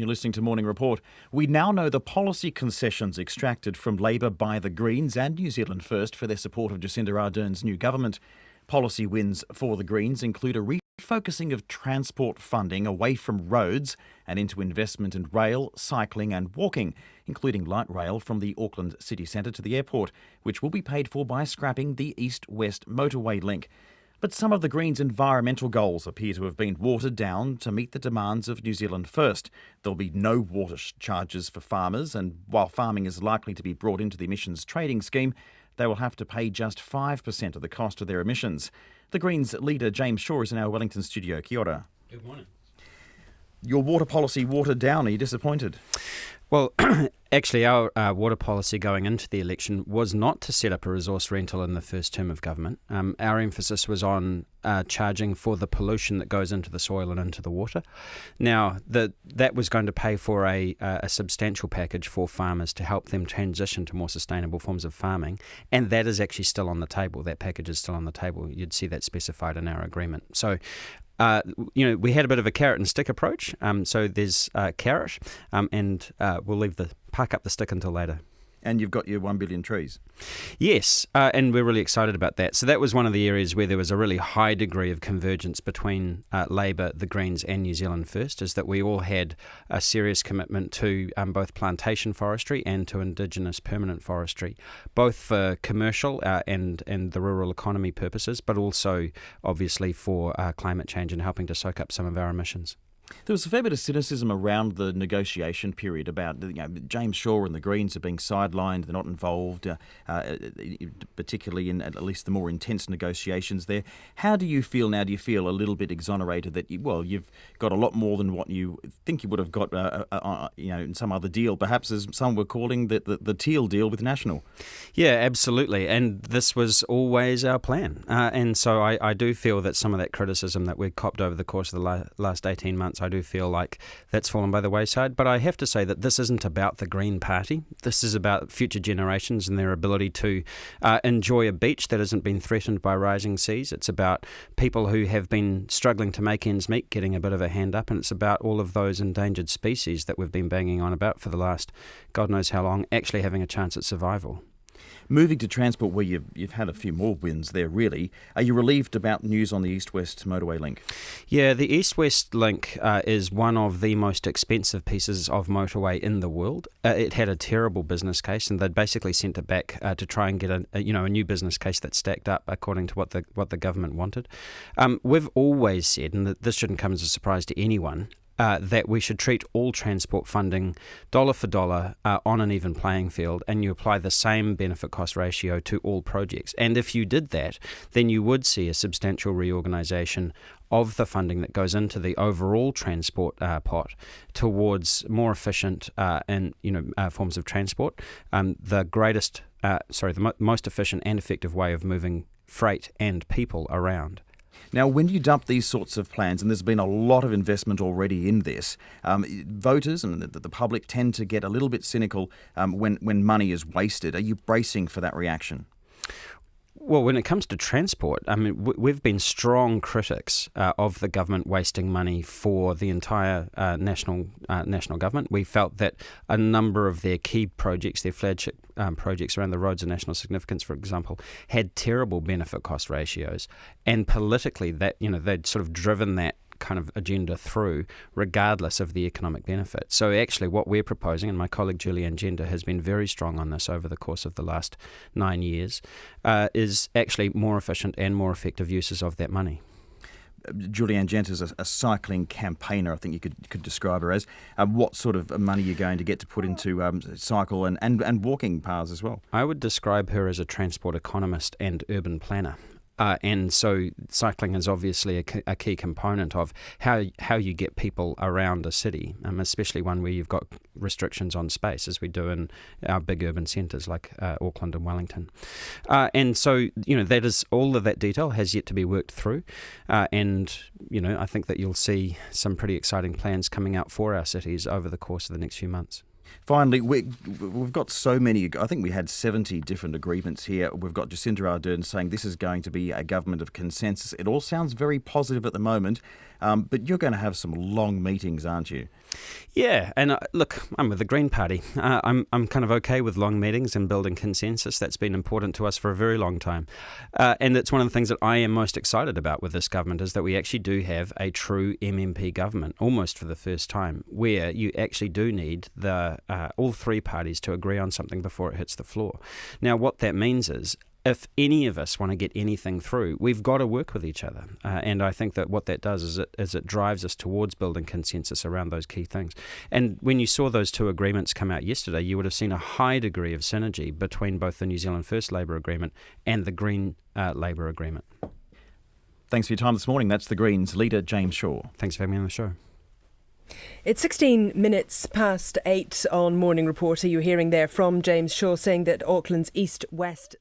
You're listening to Morning Report. We now know the policy concessions extracted from Labor by the Greens and New Zealand First for their support of Jacinda Ardern's new government. Policy wins for the Greens include a refocusing of transport funding away from roads and into investment in rail, cycling and walking, including light rail from the Auckland city centre to the airport, which will be paid for by scrapping the east-west motorway link. But some of the Greens' environmental goals appear to have been watered down to meet the demands of New Zealand First. There'll be no water charges for farmers, and while farming is likely to be brought into the emissions trading scheme, they will have to pay just 5% of the cost of their emissions. The Greens leader, James Shaw, is in our Wellington studio. Kia ora. Good morning. Your water policy watered down. Are you disappointed? Well, actually, our water policy going into the election was not to set up a resource rental in the first term of government. Our emphasis was on charging for the pollution that goes into the soil and into the water. Now, that was going to pay for a substantial package for farmers to help them transition to more sustainable forms of farming, and that is actually still on the table. That package is still on the table. You'd see that specified in our agreement. So, we had a bit of a carrot and stick approach. So there's carrot, and we'll park up the stick until later. And you've got your 1 billion trees. Yes, and we're really excited about that. So that was one of the areas where there was a really high degree of convergence between Labor, the Greens and New Zealand First, is that we all had a serious commitment to both plantation forestry and to Indigenous permanent forestry, both for commercial and the rural economy purposes, but also obviously for climate change and helping to soak up some of our emissions. There was a fair bit of cynicism around the negotiation period about James Shaw and the Greens are being sidelined, they're not involved, particularly in at least the more intense negotiations there. How do you feel now? Do you feel a little bit exonerated that you've got a lot more than what you think you would have got in some other deal, perhaps as some were calling the Teal deal with National? Yeah, absolutely. And this was always our plan. And so I do feel that some of that criticism that we copped over the course of the last 18 months, I do feel like that's fallen by the wayside. But I have to say that this isn't about the Green Party. This is about future generations and their ability to enjoy a beach that hasn't been threatened by rising seas. It's about people who have been struggling to make ends meet getting a bit of a hand up, and it's about all of those endangered species that we've been banging on about for the last God knows how long actually having a chance at survival. Moving to transport, where you've had a few more wins there, really. Are you relieved about news on the east-west motorway link? Yeah, the east-west link is one of the most expensive pieces of motorway in the world. It had a terrible business case, and they'd basically sent it back to try and get a new business case that stacked up according to what the government wanted. We've always said, and this shouldn't come as a surprise to anyone, that we should treat all transport funding dollar for dollar on an even playing field, and you apply the same benefit-cost ratio to all projects. And if you did that, then you would see a substantial reorganisation of the funding that goes into the overall transport pot towards more efficient forms of transport. The most efficient and effective way of moving freight and people around. Now, when you dump these sorts of plans, and there's been a lot of investment already in this, voters and the public tend to get a little bit cynical when money is wasted. Are you bracing for that reaction? Well, when it comes to transport, I mean, we've been strong critics of the government wasting money for the entire national government. We felt that a number of their key projects, their flagship projects around the roads of national significance, for example, had terrible benefit-cost ratios, and politically, that they'd sort of driven that kind of agenda through regardless of the economic benefit. So actually what we're proposing, and my colleague Julianne Gender has been very strong on this over the course of the last 9 years, is actually more efficient and more effective uses of that money. Julianne Gender is a cycling campaigner, I think you could describe her as. What sort of money are you going to get to put into cycle and walking paths as well? I would describe her as a transport economist and urban planner. And so cycling is obviously a key component of how you get people around a city, especially one where you've got restrictions on space, as we do in our big urban centres like Auckland and Wellington. And so, that is all of that detail has yet to be worked through. And I think that you'll see some pretty exciting plans coming out for our cities over the course of the next few months. Finally, we've got so many, I think we had 70 different agreements here. We've got Jacinda Ardern saying this is going to be a government of consensus. It all sounds very positive at the moment. But you're going to have some long meetings, aren't you? Yeah, and look, I'm with the Green Party. I'm kind of okay with long meetings and building consensus. That's been important to us for a very long time. And it's one of the things that I am most excited about with this government is that we actually do have a true MMP government, almost for the first time, where you actually do need all three parties to agree on something before it hits the floor. Now, what that means is, if any of us want to get anything through, we've got to work with each other. And I think that what that does is it drives us towards building consensus around those key things. And when you saw those two agreements come out yesterday, you would have seen a high degree of synergy between both the New Zealand First Labour Agreement and the Green Labour Agreement. Thanks for your time this morning. That's the Greens leader, James Shaw. Thanks for having me on the show. It's 16 minutes past 8 on Morning Reporter. You're hearing there from James Shaw saying that Auckland's east-west